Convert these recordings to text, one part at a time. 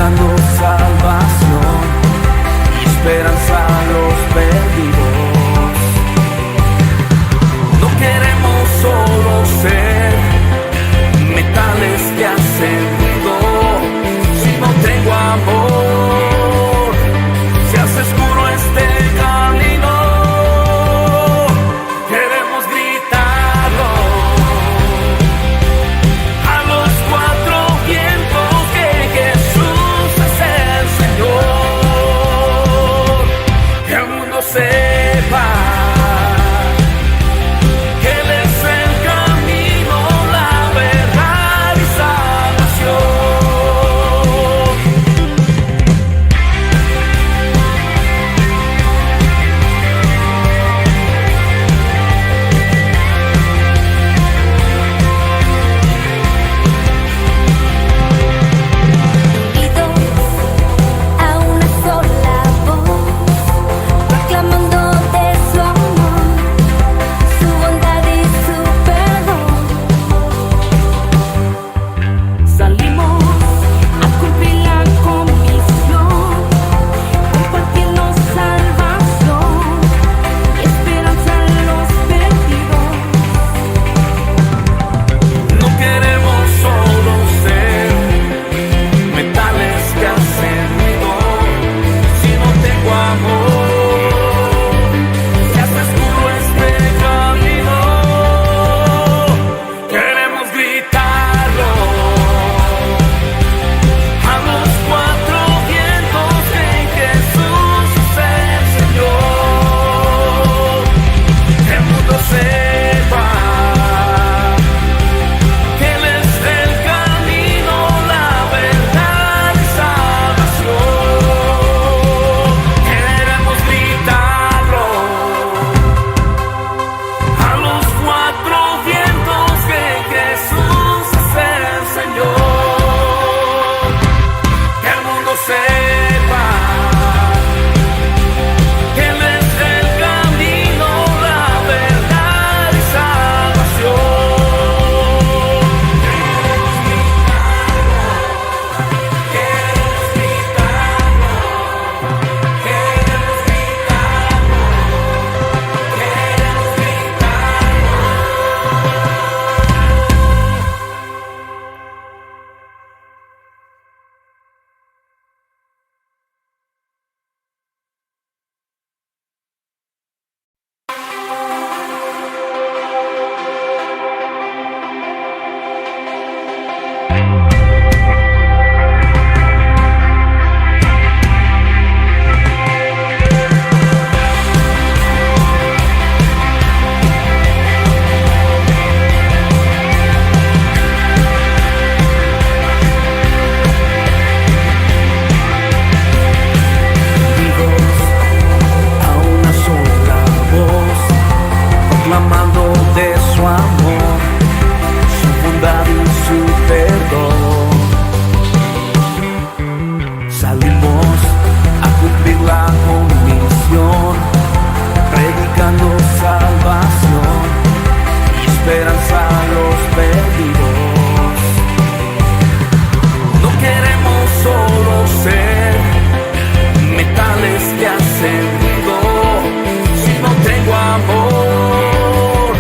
predicando salvación y esperanza a los perdidos. No queremos solo ser metales que hacen ruido. Si no tengo amor, se hace oscuro este camino. Queremos gritarlo a los cuatro vientos, que Jesús es el Señor. Que el mundo sepa que Él es el camino, la verdad y salvación. A una sola voz, proclamando de su amor, su bondad y su perdón. Salimos a cumplir la comisión, compartiendo salvación y esperanza a los perdidos. No queremos solo ser metales que hacen ruido. Si no tengo amor, se hace oscuro este camino. Queremos gritarlo a los cuatro vientos, que Jesús es el Señor. Que el mundo sepa que Él es el camino, la verdad y salvación. Queremos gritarlo a los cuatro vientos, que Jesús es el Señor. Que el mundo sepa que Él es el camino, la verdad y salvación. A una sola voz, proclamando de su amor, su bondad y su perdón. Salimos a cumplir la comisión, predicando salvación y esperanza a los perdidos. No queremos solo ser metales que hacen ruido. Si no tengo amor,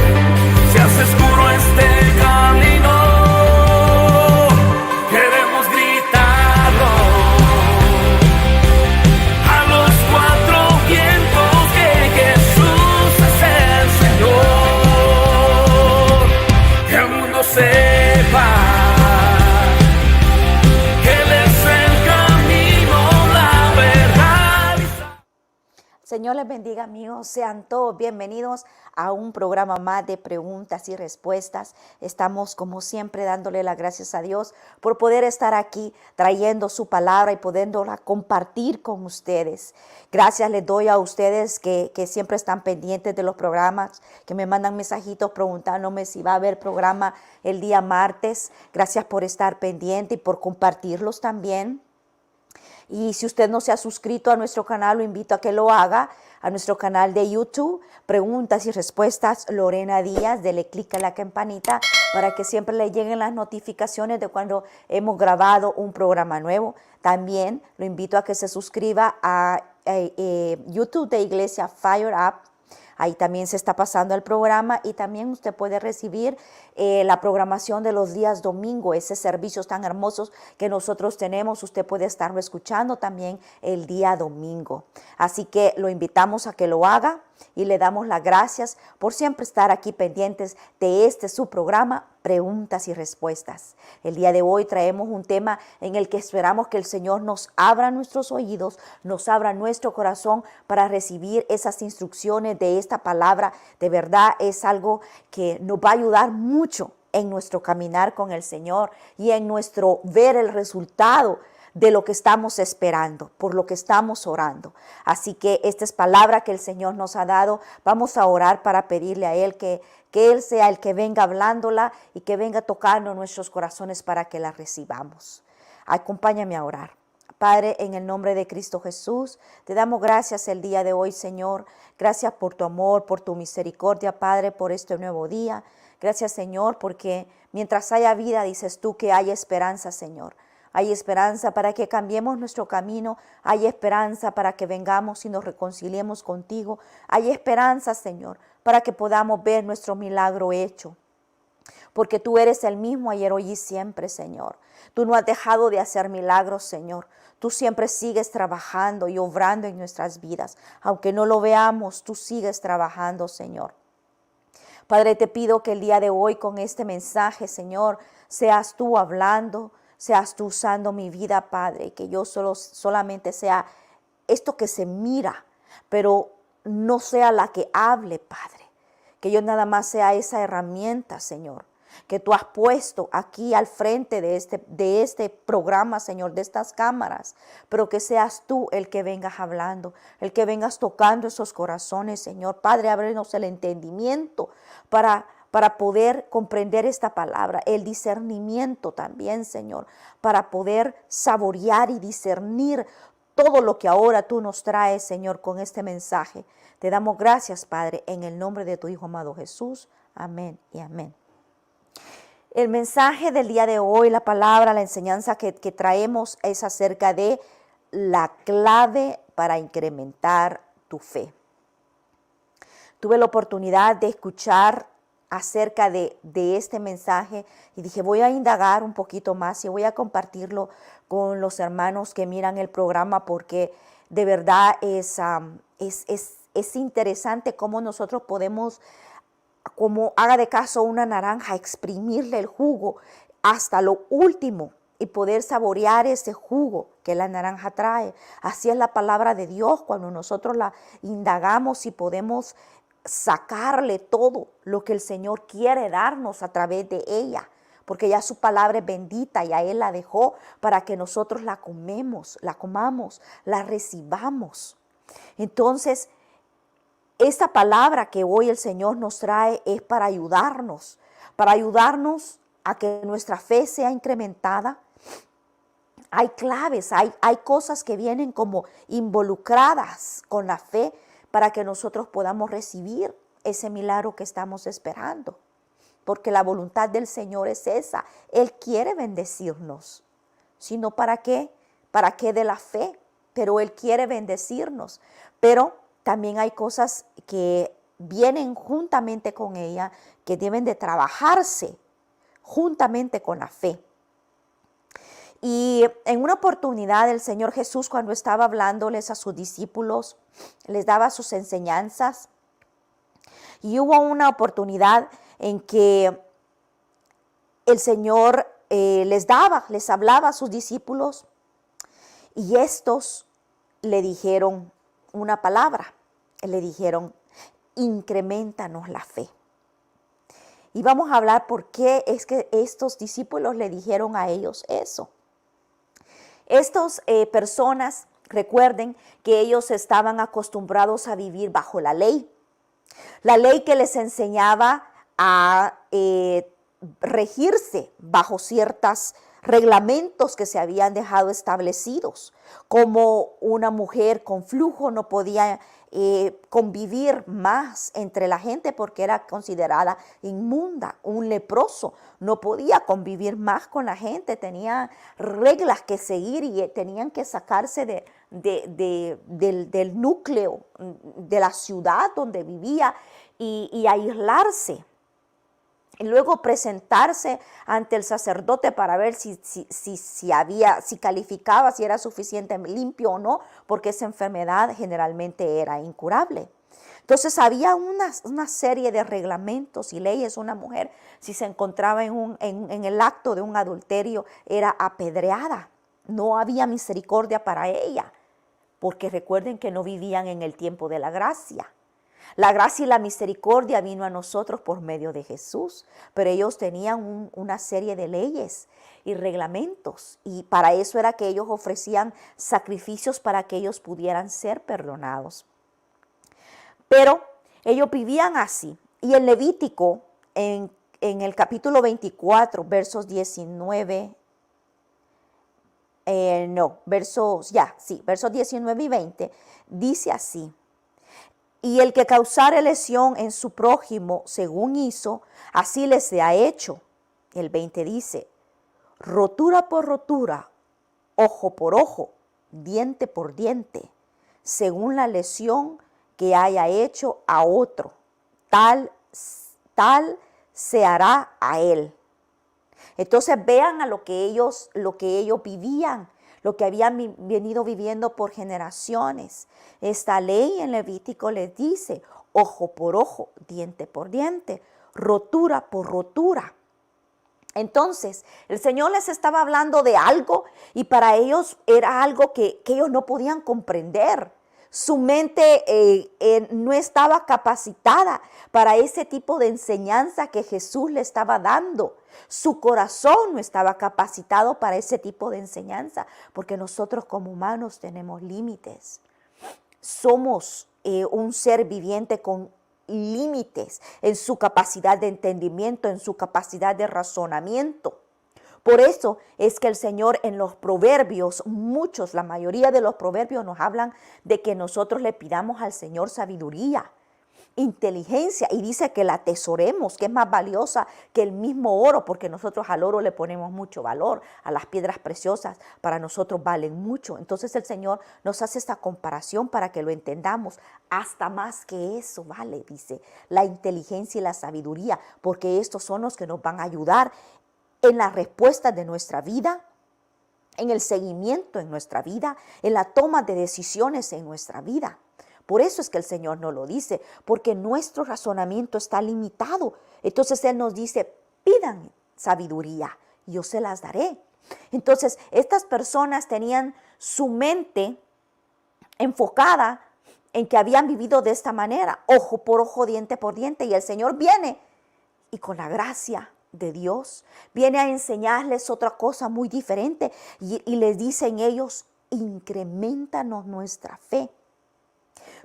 se hace oscuro este camino. Queremos gritarlo a los cuatro vientos, que Jesús es el Señor. Que el mundo sepa que Él es el camino, la verdad y Señor les bendiga, amigos. Sean todos bienvenidos a un programa más de preguntas y respuestas. Estamos, como siempre, dándole las gracias a Dios por poder estar aquí trayendo su palabra y pudiéndola compartir con ustedes. Gracias les doy a ustedes que siempre están pendientes de los programas, que me mandan mensajitos preguntándome si va a haber programa el día martes. Gracias por estar pendiente y por compartirlos también. Y si usted no se ha suscrito a nuestro canal, lo invito a que lo haga. A nuestro canal de YouTube, Preguntas y Respuestas Lorena Díaz. Dele clic a la campanita para que siempre le lleguen las notificaciones de cuando hemos grabado un programa nuevo. También lo invito a que se suscriba a YouTube de Iglesia Fire Up. Ahí también se está pasando el programa y también usted puede recibir la programación de los días domingo, esos servicios tan hermosos que nosotros tenemos. Usted puede estarlo escuchando también el día domingo. Así que lo invitamos a que lo haga y le damos las gracias por siempre estar aquí pendientes de su programa, Preguntas y Respuestas. El día de hoy traemos un tema en el que esperamos que el Señor nos abra nuestros oídos, nos abra nuestro corazón para recibir esas instrucciones de esta palabra. De verdad es algo que nos va a ayudar mucho en nuestro caminar con el Señor y en nuestro ver el resultado de lo que estamos esperando, por lo que estamos orando. Así que esta es palabra que el Señor nos ha dado. Vamos a orar para pedirle a Él que Él sea el que venga hablándola y que venga tocando nuestros corazones para que la recibamos. Acompáñame a orar. Padre, en el nombre de Cristo Jesús, te damos gracias el día de hoy, Señor. Gracias por tu amor, por tu misericordia, Padre, por este nuevo día. Gracias, Señor, porque mientras haya vida, dices tú que hay esperanza, Señor. Hay esperanza para que cambiemos nuestro camino. Hay esperanza para que vengamos y nos reconciliemos contigo. Hay esperanza, Señor, para que podamos ver nuestro milagro hecho. Porque tú eres el mismo ayer, hoy y siempre, Señor. Tú no has dejado de hacer milagros, Señor. Tú siempre sigues trabajando y obrando en nuestras vidas. Aunque no lo veamos, tú sigues trabajando, Señor. Padre, te pido que el día de hoy con este mensaje, Señor, seas tú hablando, seas tú usando mi vida, Padre, que yo solamente sea esto que se mira, pero no sea la que hable, Padre. Que yo nada más sea esa herramienta, Señor, que tú has puesto aquí al frente de este programa, Señor, de estas cámaras, pero que seas tú el que vengas hablando, el que vengas tocando esos corazones, Señor. Padre, ábrenos el entendimiento para poder comprender esta palabra, el discernimiento también, Señor, para poder saborear y discernir todo lo que ahora tú nos traes, Señor, con este mensaje. Te damos gracias, Padre, en el nombre de tu Hijo amado Jesús. Amén y amén. El mensaje del día de hoy, la palabra, la enseñanza que traemos es acerca de la clave para incrementar tu fe. Tuve la oportunidad de escuchar acerca de este mensaje y dije, voy a indagar un poquito más y voy a compartirlo con los hermanos que miran el programa, porque de verdad es interesante cómo nosotros podemos, como haga de caso una naranja, exprimirle el jugo hasta lo último y poder saborear ese jugo que la naranja trae. Así es la palabra de Dios cuando nosotros la indagamos y podemos sacarle todo lo que el Señor quiere darnos a través de ella, porque ya su palabra es bendita y a Él la dejó para que nosotros la comamos, la recibamos. Entonces, esta palabra que hoy el Señor nos trae es para ayudarnos a que nuestra fe sea incrementada. Hay claves, hay cosas que vienen como involucradas con la fe para que nosotros podamos recibir ese milagro que estamos esperando. Porque la voluntad del Señor es esa. Él quiere bendecirnos. Sino ¿para qué? ¿Para qué de la fe? Pero Él quiere bendecirnos. Pero también hay cosas que vienen juntamente con ella, que deben de trabajarse juntamente con la fe. Y en una oportunidad el Señor Jesús, cuando estaba hablándoles a sus discípulos, les daba sus enseñanzas. Y hubo una oportunidad en que el Señor les hablaba a sus discípulos, y estos le dijeron una palabra. Le dijeron, increméntanos la fe. Y vamos a hablar por qué es que estos discípulos le dijeron a ellos eso. Estas personas, recuerden que ellos estaban acostumbrados a vivir bajo la ley que les enseñaba a regirse bajo ciertos reglamentos que se habían dejado establecidos, como una mujer con flujo no podía convivir más entre la gente porque era considerada inmunda. Un leproso no podía convivir más con la gente, tenía reglas que seguir y tenían que sacarse del núcleo de la ciudad donde vivía y aislarse. Y luego presentarse ante el sacerdote para ver si calificaba, si era suficientemente limpio o no, porque esa enfermedad generalmente era incurable. Entonces había una serie de reglamentos y leyes. Una mujer, si se encontraba en el acto de un adulterio, era apedreada. No había misericordia para ella, porque recuerden que no vivían en el tiempo de la gracia. La gracia y la misericordia vino a nosotros por medio de Jesús, pero ellos tenían una serie de leyes y reglamentos, y para eso era que ellos ofrecían sacrificios para que ellos pudieran ser perdonados. Pero ellos vivían así, y en Levítico, en el capítulo 24, versos 19, versos 19 y 20, dice así: y el que causare lesión en su prójimo según hizo, así le sea hecho. El 20 dice: rotura por rotura, ojo por ojo, diente por diente, según la lesión que haya hecho a otro, tal se hará a él. Entonces vean a lo que ellos vivían, lo que habían venido viviendo por generaciones. Esta ley en Levítico les dice: ojo por ojo, diente por diente, rotura por rotura. Entonces, el Señor les estaba hablando de algo y para ellos era algo que ellos no podían comprender. Su mente no estaba capacitada para ese tipo de enseñanza que Jesús le estaba dando. Su corazón no estaba capacitado para ese tipo de enseñanza, porque nosotros como humanos tenemos límites. Somos un ser viviente con límites en su capacidad de entendimiento, en su capacidad de razonamiento. Por eso es que el Señor en los proverbios, la mayoría de los proverbios nos hablan de que nosotros le pidamos al Señor sabiduría, inteligencia, y dice que la atesoremos, que es más valiosa que el mismo oro, porque nosotros al oro le ponemos mucho valor, a las piedras preciosas para nosotros valen mucho. Entonces el Señor nos hace esta comparación para que lo entendamos. Hasta más que eso vale, dice, la inteligencia y la sabiduría, porque estos son los que nos van a ayudar en la respuesta de nuestra vida, en el seguimiento en nuestra vida, en la toma de decisiones en nuestra vida. Por eso es que el Señor nos lo dice, porque nuestro razonamiento está limitado. Entonces Él nos dice: pidan sabiduría y yo se las daré. Entonces estas personas tenían su mente enfocada en que habían vivido de esta manera, ojo por ojo, diente por diente, y el Señor viene y con la gracia de Dios viene a enseñarles otra cosa muy diferente y les dicen ellos: increméntanos nuestra fe.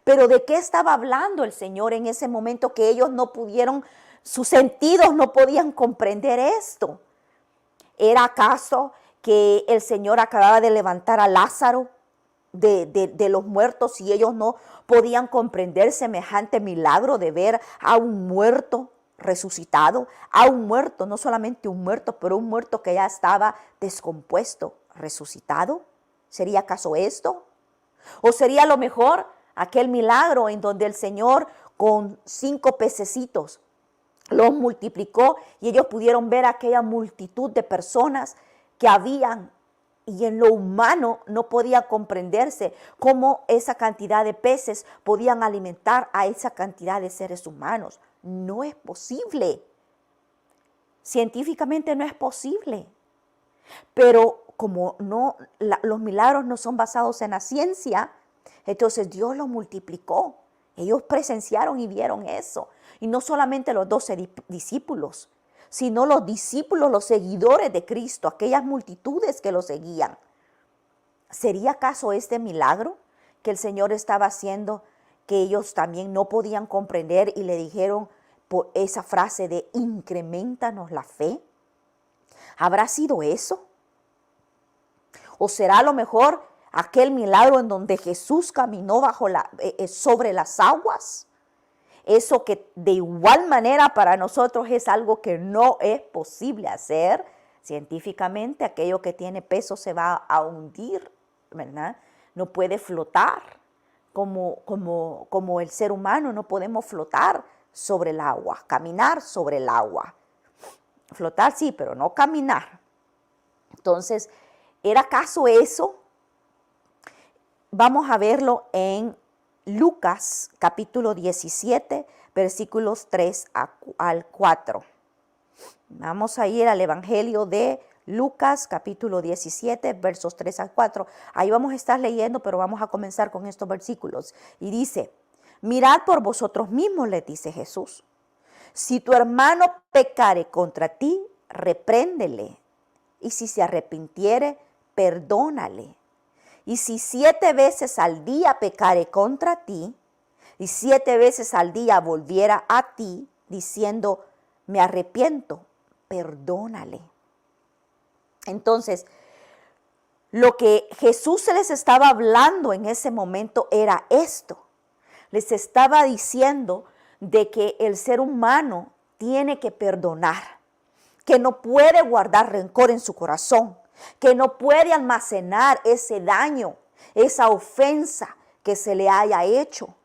Pero ¿de qué estaba hablando el Señor en ese momento que ellos no pudieron, sus sentidos no podían comprender esto? ¿Era acaso que el Señor acababa de levantar a Lázaro de los muertos y ellos no podían comprender semejante milagro de ver a un muerto resucitado, a un muerto, no solamente un muerto, pero un muerto que ya estaba descompuesto, resucitado? ¿Sería acaso esto? ¿O sería a lo mejor aquel milagro en donde el Señor con 5 pececitos los multiplicó y ellos pudieron ver aquella multitud de personas que habían, y en lo humano no podía comprenderse cómo esa cantidad de peces podían alimentar a esa cantidad de seres humanos? No es posible. Científicamente no es posible. Pero como los milagros no son basados en la ciencia, entonces Dios lo multiplicó. Ellos presenciaron y vieron eso. Y no solamente los 12 discípulos, sino los discípulos, los seguidores de Cristo, aquellas multitudes que lo seguían. ¿Sería acaso este milagro que el Señor estaba haciendo que ellos también no podían comprender y le dijeron por esa frase de increméntanos la fe? ¿Habrá sido eso? ¿O será a lo mejor aquel milagro en donde Jesús caminó sobre las aguas. Eso que de igual manera para nosotros es algo que no es posible hacer. Científicamente, aquello que tiene peso se va a hundir, ¿verdad? No puede flotar como el ser humano, no podemos flotar sobre el agua, caminar sobre el agua. Flotar sí, pero no caminar. Entonces, ¿era acaso eso? Vamos a verlo en Lucas capítulo 17, versículos 3 al 4. Vamos a ir al Evangelio de Lucas capítulo 17, versos 3 al 4. Ahí vamos a estar leyendo, pero vamos a comenzar con estos versículos. Y dice, mirad por vosotros mismos, les dice Jesús. Si tu hermano pecare contra ti, repréndele. Y si se arrepintiere, perdónale. Y si 7 veces al día pecare contra ti, y 7 veces al día volviera a ti, diciendo, me arrepiento, perdónale. Entonces, lo que Jesús se les estaba hablando en ese momento era esto. Les estaba diciendo de que el ser humano tiene que perdonar, que no puede guardar rencor en su corazón, que no puede almacenar ese daño, esa ofensa que se le haya hecho.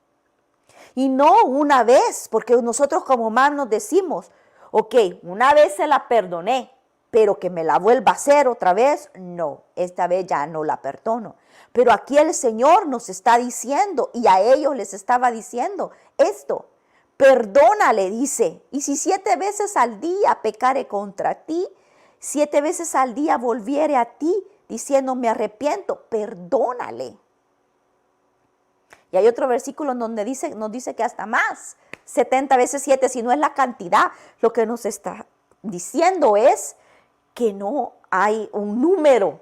Y no una vez, porque nosotros como humanos decimos, ok, una vez se la perdoné, pero que me la vuelva a hacer otra vez, no, esta vez ya no la perdono. Pero aquí el Señor nos está diciendo, y a ellos les estaba diciendo esto, perdónale, dice, y si 7 veces al día pecare contra ti, 7 veces al día volviere a ti, diciendo, me arrepiento, perdónale. Y hay otro versículo en donde nos dice que hasta más, 70 veces 7, si no es la cantidad, lo que nos está diciendo es que no hay un número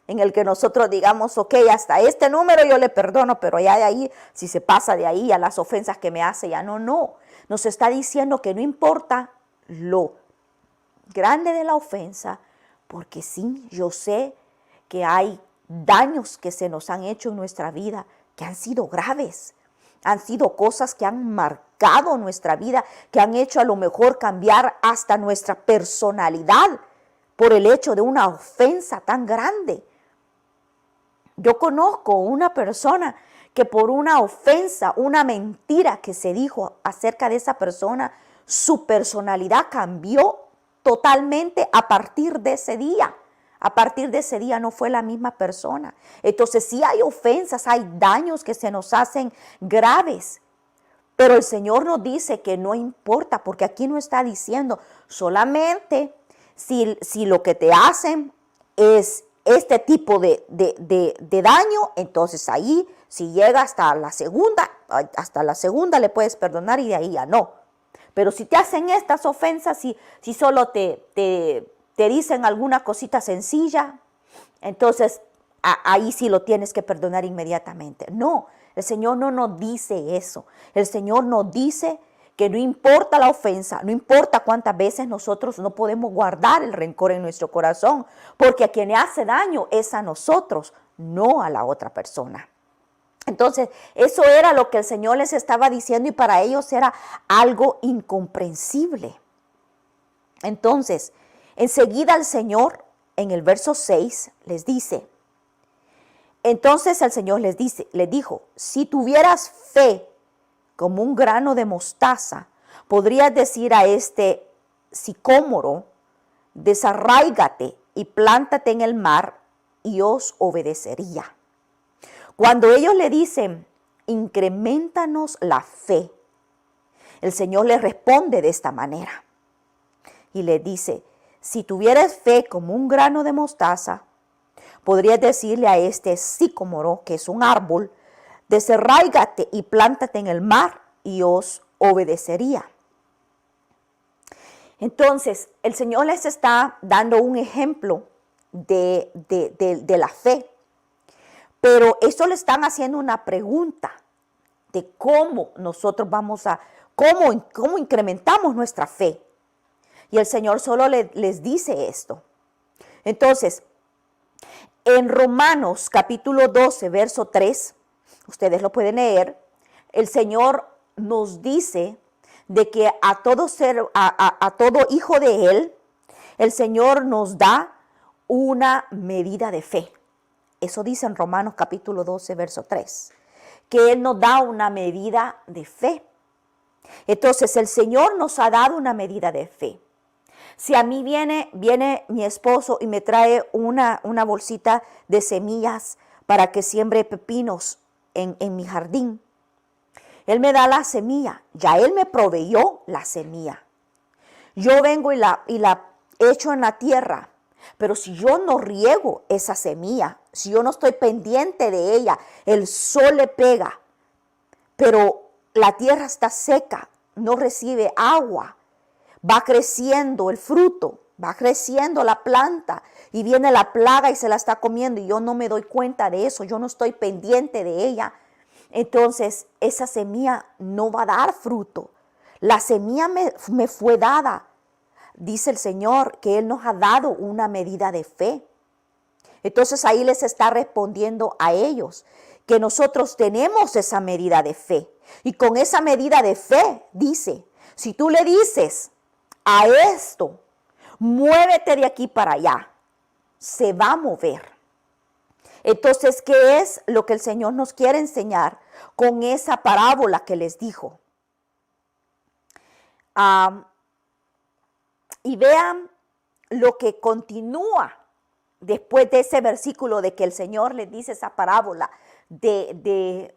en el que nosotros digamos, ok, hasta este número yo le perdono, pero ya de ahí, si se pasa de ahí a las ofensas que me hace, ya no. Nos está diciendo que no importa lo grande de la ofensa, porque sí, yo sé que hay daños que se nos han hecho en nuestra vida, que han sido graves, han sido cosas que han marcado nuestra vida, que han hecho a lo mejor cambiar hasta nuestra personalidad por el hecho de una ofensa tan grande. Yo conozco una persona que por una ofensa, una mentira que se dijo acerca de esa persona, su personalidad cambió totalmente a partir de ese día. A partir de ese día no fue la misma persona. Entonces sí hay ofensas, hay daños que se nos hacen graves. Pero el Señor nos dice que no importa, porque aquí no está diciendo solamente si lo que te hacen es este tipo de daño, entonces ahí si llega hasta la segunda le puedes perdonar y de ahí ya no. Pero si te hacen estas ofensas, si solo te dicen alguna cosita sencilla, entonces ahí sí lo tienes que perdonar inmediatamente. No, el Señor no nos dice eso. El Señor nos dice que no importa la ofensa, no importa cuántas veces nosotros no podemos guardar el rencor en nuestro corazón, porque a quien le hace daño es a nosotros, no a la otra persona. Entonces, eso era lo que el Señor les estaba diciendo y para ellos era algo incomprensible. Entonces, enseguida el Señor, en el verso 6, les dice, entonces el Señor les dijo, si tuvieras fe como un grano de mostaza, podrías decir a este sicómoro, desarráigate y plántate en el mar, y os obedecería. Cuando ellos le dicen, increméntanos la fe, el Señor les responde de esta manera. Y les dice, si tuvieras fe como un grano de mostaza, podrías decirle a este sicómoro, que es un árbol, desarráigate y plántate en el mar, y os obedecería. Entonces, el Señor les está dando un ejemplo de la fe. Pero eso le están haciendo una pregunta de cómo nosotros cómo incrementamos nuestra fe. Y el Señor solo les dice esto. Entonces, En Romanos capítulo 12, verso 3, ustedes lo pueden leer, el Señor nos dice de que a todo hijo de Él, el Señor nos da una medida de fe. Eso dice en Romanos capítulo 12, verso 3, que Él nos da una medida de fe. Entonces el Señor nos ha dado una medida de fe. Si a mí viene mi esposo y me trae una bolsita de semillas para que siembre pepinos en mi jardín, Él me da la semilla, ya Él me proveyó la semilla. Yo vengo y la echo en la tierra, pero si yo no riego esa semilla, si yo no estoy pendiente de ella, el sol le pega, pero la tierra está seca, no recibe agua, va creciendo el fruto, va creciendo la planta y viene la plaga y se la está comiendo y yo no me doy cuenta de eso, yo no estoy pendiente de ella. Entonces esa semilla no va a dar fruto. La semilla me fue dada. Dice el Señor que Él nos ha dado una medida de fe. Entonces ahí les está respondiendo a ellos que nosotros tenemos esa medida de fe. Y con esa medida de fe dice, si tú le dices a esto, muévete de aquí para allá, se va a mover. Entonces, ¿qué es lo que el Señor nos quiere enseñar con esa parábola que les dijo? Y vean lo que continúa después de ese versículo de que el Señor les dice esa parábola de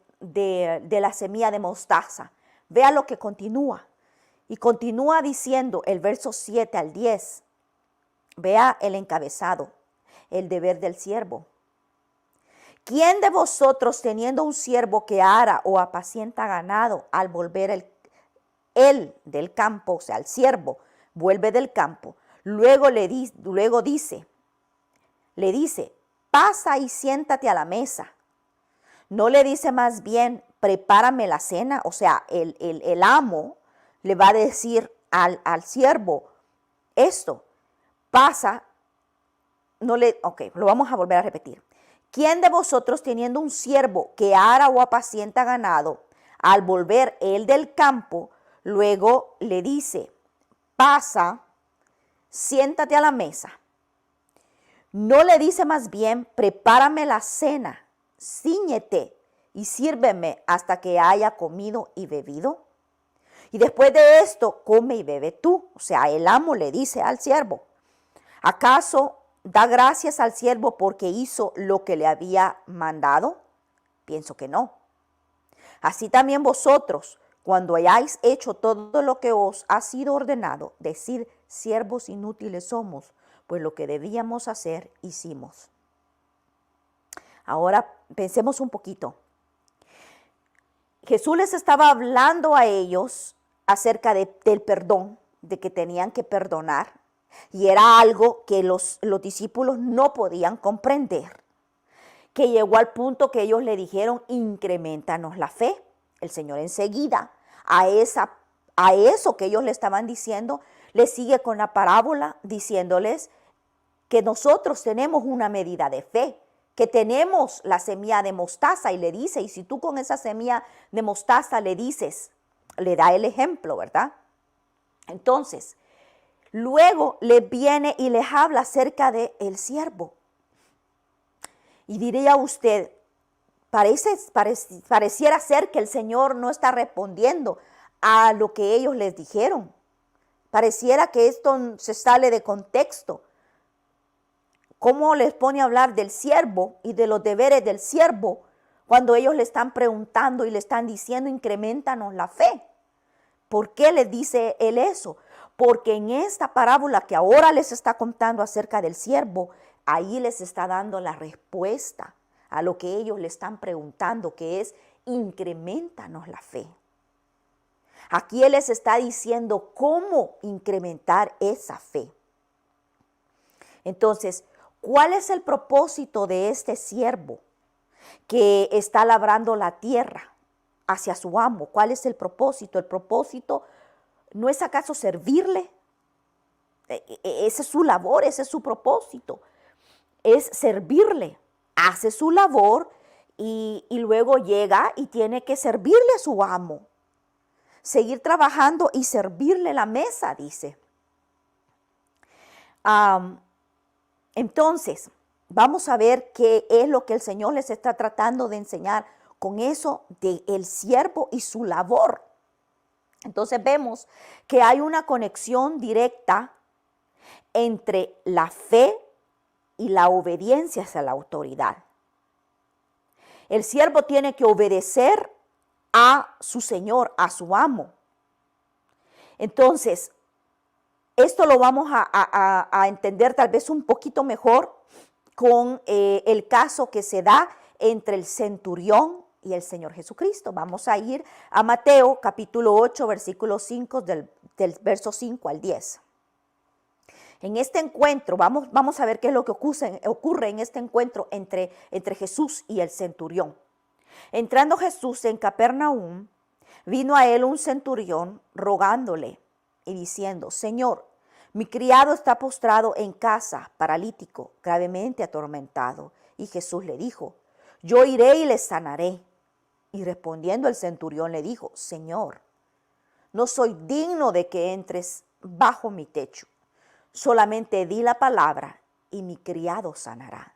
la semilla de mostaza. Vean lo que continúa. Y continúa diciendo el verso 7 al 10. Vea el encabezado, el deber del siervo. ¿Quién de vosotros, teniendo un siervo que ara o apacienta ganado, al volver él del campo, o sea, el siervo, vuelve del campo, luego le dice, pasa y siéntate a la mesa? No le dice más bien, prepárame la cena, o sea, el amo le va a decir al siervo esto, pasa, lo vamos a volver a repetir. ¿Quién de vosotros, teniendo un siervo que ara o apacienta ganado, al volver él del campo, luego le dice, pasa, siéntate a la mesa? No le dice más bien, prepárame la cena, cíñete y sírveme hasta que haya comido y bebido. Y después de esto, come y bebe tú. O sea, el amo le dice al siervo, ¿acaso da gracias al siervo porque hizo lo que le había mandado? Pienso que no. Así también vosotros, cuando hayáis hecho todo lo que os ha sido ordenado, decid, siervos inútiles somos, pues lo que debíamos hacer, hicimos. Ahora pensemos un poquito. Jesús les estaba hablando a ellos acerca del perdón, de que tenían que perdonar, y era algo que los discípulos no podían comprender, que llegó al punto que ellos le dijeron, increméntanos la fe. El Señor enseguida a eso que ellos le estaban diciendo, le sigue con la parábola diciéndoles que nosotros tenemos una medida de fe, que tenemos la semilla de mostaza, y le dice, y si tú con esa semilla de mostaza le dices, le da el ejemplo, ¿verdad? Entonces, luego le viene y les habla acerca del siervo. Y diría usted, pareciera ser que el Señor no está respondiendo a lo que ellos les dijeron. Pareciera que esto se sale de contexto. ¿Cómo les pone a hablar del siervo y de los deberes del siervo cuando ellos le están preguntando y le están diciendo, increméntanos la fe? ¿Por qué les dice él eso? Porque en esta parábola que ahora les está contando acerca del siervo, ahí les está dando la respuesta a lo que ellos le están preguntando, que es, increméntanos la fe. Aquí él les está diciendo cómo incrementar esa fe. Entonces, ¿cuál es el propósito de este siervo que está labrando la tierra hacia su amo? ¿Cuál es el propósito? El propósito no es acaso servirle. Esa es su labor, ese es su propósito. es servirle. Hace su labor y luego llega y tiene que servirle a su amo. Seguir trabajando y servirle la mesa, dice. Entonces, vamos a ver qué es lo que el Señor les está tratando de enseñar con eso del siervo y su labor. Entonces vemos que hay una conexión directa entre la fe y la obediencia hacia la autoridad. El siervo tiene que obedecer a su señor, a su amo. Entonces, esto lo vamos a entender tal vez un poquito mejor con el caso que se da entre el centurión y el Señor Jesucristo. Vamos a ir a Mateo capítulo 8, versículo 5, del verso 5 al 10. En este encuentro, vamos a ver qué es lo que ocurre en este encuentro entre Jesús y el centurión. Entrando Jesús en Capernaum, vino a él un centurión rogándole y diciendo: Señor, mi criado está postrado en casa, paralítico, gravemente atormentado. Y Jesús le dijo: yo iré y le sanaré. Y respondiendo el centurión le dijo: Señor, no soy digno de que entres bajo mi techo. Solamente di la palabra y mi criado sanará.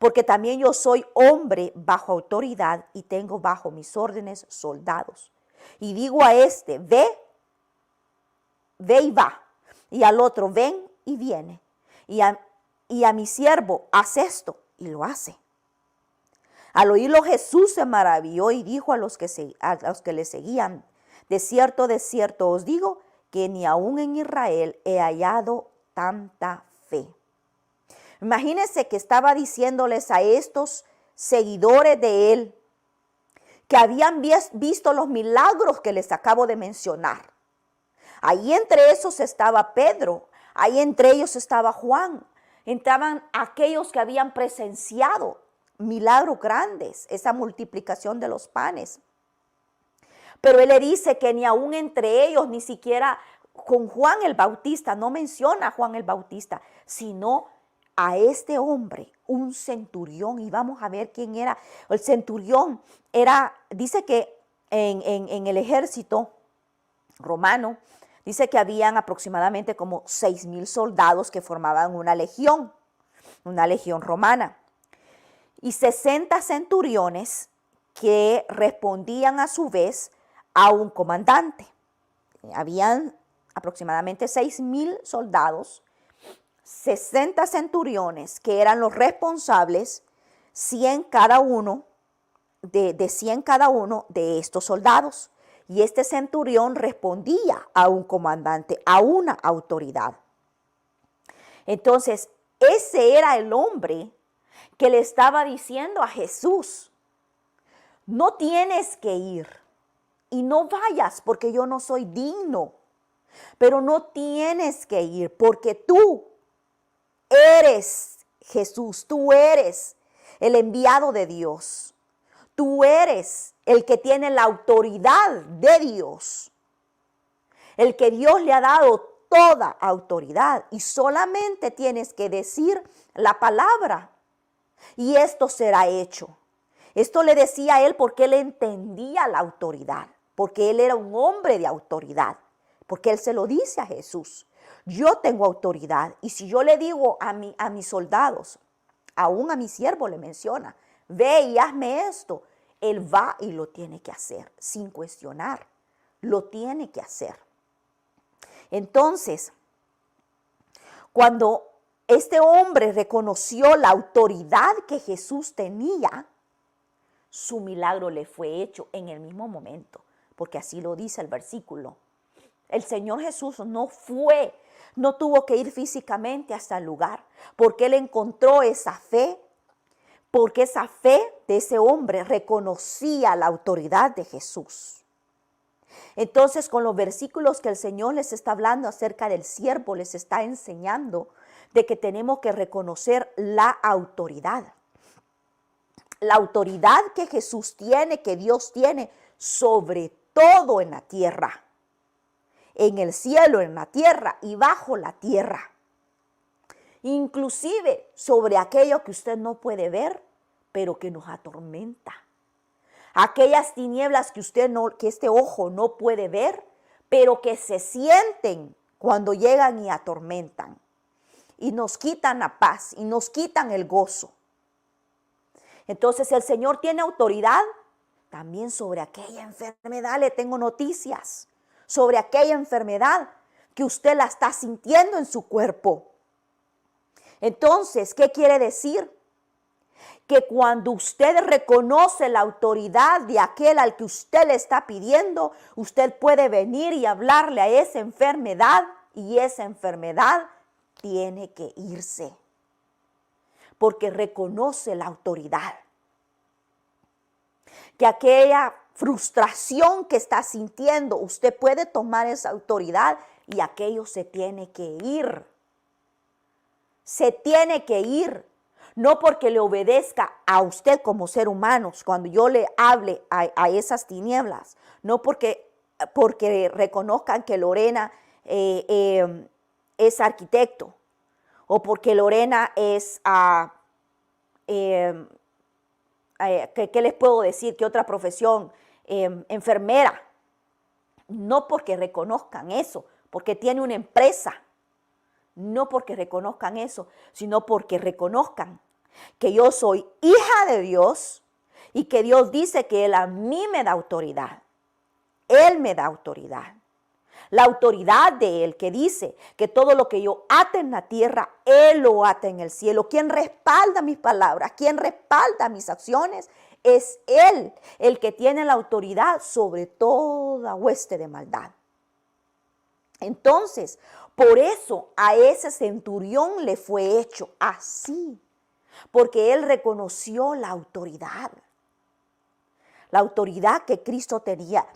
Porque también yo soy hombre bajo autoridad y tengo bajo mis órdenes soldados. Y digo a este: ve y va. Y al otro: ven y viene. Y a mi siervo: haz esto, y lo hace. Al oírlo Jesús se maravilló y dijo a los que le seguían: de cierto os digo que ni aún en Israel he hallado tanta fe. Imagínense que estaba diciéndoles a estos seguidores de él que habían visto los milagros que les acabo de mencionar. Ahí entre esos estaba Pedro, ahí entre ellos estaba Juan, entraban aquellos que habían presenciado milagros grandes, esa multiplicación de los panes. Pero él le dice que ni aún entre ellos, ni siquiera con Juan el Bautista, no menciona a Juan el Bautista, sino a este hombre, un centurión. Y vamos a ver quién era. El centurión dice que en el ejército romano, dice que habían aproximadamente como 6,000 soldados que formaban una legión romana. Y 60 centuriones que respondían a su vez a un comandante. Habían aproximadamente 6,000 soldados, 60 centuriones que eran los responsables, 100 cada uno, de 100 cada uno de estos soldados. Y este centurión respondía a un comandante, a una autoridad. Entonces, ese era el hombre que le estaba diciendo a Jesús: no tienes que ir y no vayas porque yo no soy digno, pero no tienes que ir porque tú eres Jesús, tú eres el enviado de Dios, tú eres el que tiene la autoridad de Dios, el que Dios le ha dado toda autoridad, y solamente tienes que decir la palabra y esto será hecho. Esto le decía a él porque él entendía la autoridad, porque él era un hombre de autoridad, porque él se lo dice a Jesús: yo tengo autoridad, y si yo le digo a mis soldados, aún a mi siervo le menciona: ve y hazme esto, él va y lo tiene que hacer sin cuestionar, lo tiene que hacer. Entonces, cuando este hombre reconoció la autoridad que Jesús tenía, su milagro le fue hecho en el mismo momento, porque así lo dice el versículo. El Señor Jesús no tuvo que ir físicamente hasta el lugar, porque él encontró esa fe, porque esa fe de ese hombre reconocía la autoridad de Jesús. Entonces, con los versículos que el Señor les está hablando acerca del siervo, les está enseñando de que tenemos que reconocer la autoridad. La autoridad que Jesús tiene, que Dios tiene, sobre todo en la tierra, en el cielo, en la tierra y bajo la tierra. inclusive sobre aquello que usted no puede ver, pero que nos atormenta. Aquellas tinieblas que que este ojo no puede ver, pero que se sienten cuando llegan y atormentan. Y nos quitan la paz y nos quitan el gozo. Entonces el Señor tiene autoridad también sobre aquella enfermedad. Le tengo noticias sobre aquella enfermedad que usted la está sintiendo en su cuerpo. Entonces, ¿qué quiere decir? Que cuando usted reconoce la autoridad de aquel al que usted le está pidiendo, usted puede venir y hablarle a esa enfermedad y esa enfermedad tiene que irse. Porque reconoce la autoridad. Que aquella frustración que está sintiendo, usted puede tomar esa autoridad y aquello se tiene que ir. Se tiene que ir. No porque le obedezca a usted como ser humano, cuando yo le hable a esas tinieblas, no porque reconozcan que Lorena es arquitecto, o porque Lorena es, ¿qué les puedo decir? ¿Qué otra profesión? Enfermera. No porque reconozcan eso, porque tiene una empresa. No porque reconozcan eso, sino porque reconozcan que yo soy hija de Dios y que Dios dice que Él a mí me da autoridad. Él me da autoridad. La autoridad de Él que dice que todo lo que yo ate en la tierra, Él lo ata en el cielo. Quien respalda mis palabras, quien respalda mis acciones, es Él el que tiene la autoridad sobre toda hueste de maldad. Entonces, por eso a ese centurión le fue hecho así, porque él reconoció la autoridad que Cristo tenía.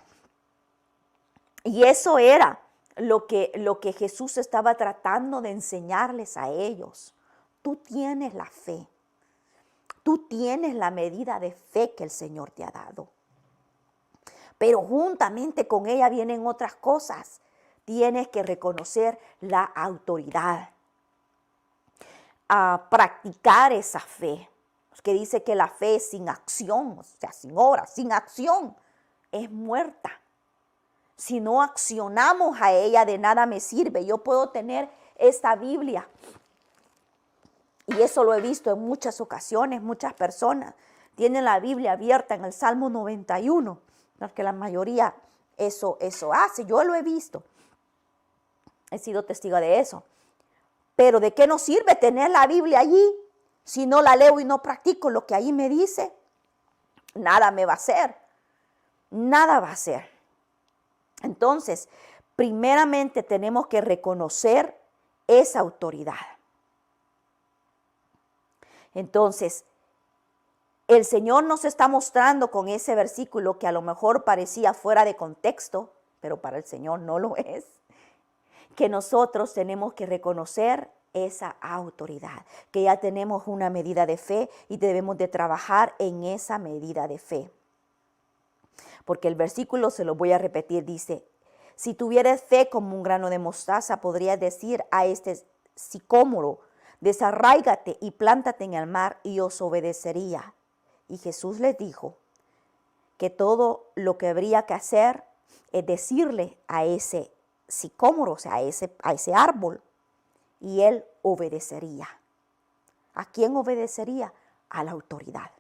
Y eso era lo que Jesús estaba tratando de enseñarles a ellos. Tú tienes la fe, tú tienes la medida de fe que el Señor te ha dado. Pero juntamente con ella vienen otras cosas. Tienes que reconocer la autoridad, a practicar esa fe, que dice que la fe sin acción, o sea, sin obra, sin acción, es muerta. Si no accionamos a ella, de nada me sirve. Yo puedo tener esta Biblia, y eso lo he visto en muchas ocasiones. Muchas personas tienen la Biblia abierta en el Salmo 91, porque la mayoría eso hace. Yo lo he visto. He sido testigo de eso. Pero ¿de qué nos sirve tener la Biblia allí si no la leo y no practico lo que ahí me dice? Nada me va a hacer. Nada va a hacer. Entonces, primeramente tenemos que reconocer esa autoridad. Entonces, el Señor nos está mostrando con ese versículo que a lo mejor parecía fuera de contexto, pero para el Señor no lo es, que nosotros tenemos que reconocer esa autoridad, que ya tenemos una medida de fe y debemos de trabajar en esa medida de fe. Porque el versículo, se lo voy a repetir, dice, si tuvieras fe como un grano de mostaza, podrías decir a este sicómoro, desarráigate y plántate en el mar, y os obedecería. Y Jesús les dijo que todo lo que habría que hacer es decirle a ese sicómoro, o sea, a ese árbol, y él obedecería. ¿A quién obedecería? A la autoridad.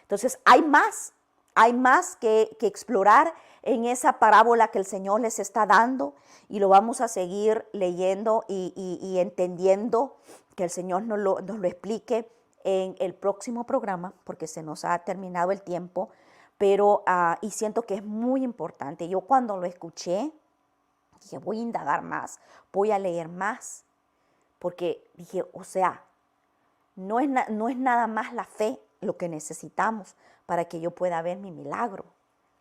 Entonces, hay más que explorar en esa parábola que el Señor les está dando, y lo vamos a seguir leyendo y entendiendo, que el Señor nos lo explique en el próximo programa, porque se nos ha terminado el tiempo. Pero, y siento que es muy importante. Yo cuando lo escuché, dije, voy a indagar más, voy a leer más. Porque dije, o sea, no es nada más la fe lo que necesitamos para que yo pueda ver mi milagro.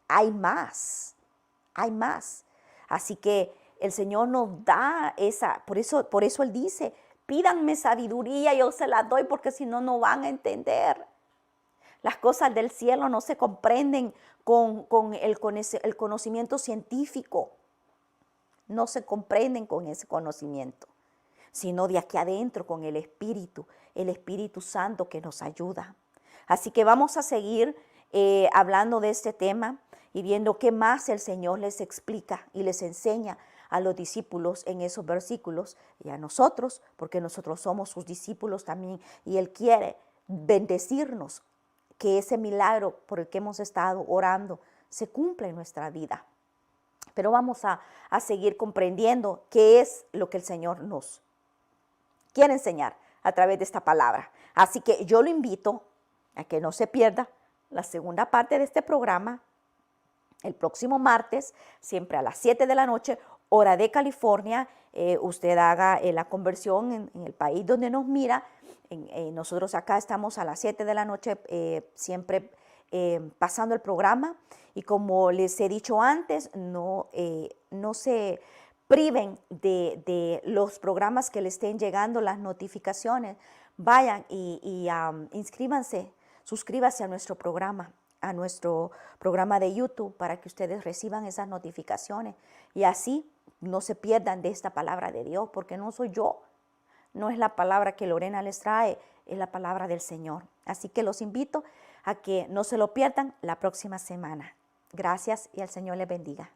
Hay más, hay más. Así que el Señor nos da por eso Él dice, pídanme sabiduría, yo se la doy, porque si no, no van a entender. Las cosas del cielo no se comprenden con el conocimiento científico. No se comprenden con ese conocimiento. sino de aquí adentro con el Espíritu Santo que nos ayuda. Así que vamos a seguir hablando de este tema y viendo qué más el Señor les explica y les enseña a los discípulos en esos versículos y a nosotros, porque nosotros somos sus discípulos también y Él quiere bendecirnos, que ese milagro por el que hemos estado orando se cumpla en nuestra vida. Pero vamos a seguir comprendiendo qué es lo que el Señor nos quiere enseñar a través de esta palabra. Así que yo lo invito a que no se pierda la segunda parte de este programa el próximo martes, siempre a las 7 de la noche, hora de California. Usted haga la conversión en el país donde nos mira. Nosotros acá estamos a las 7 de la noche, siempre pasando el programa. Y como les he dicho antes, no se priven de los programas que les estén llegando, las notificaciones. Vayan y inscríbanse, suscríbanse a nuestro programa de YouTube para que ustedes reciban esas notificaciones y así no se pierdan de esta palabra de Dios, porque no soy yo, no es la palabra que Lorena les trae, es la palabra del Señor. Así que los invito a que no se lo pierdan la próxima semana. Gracias y el Señor les bendiga.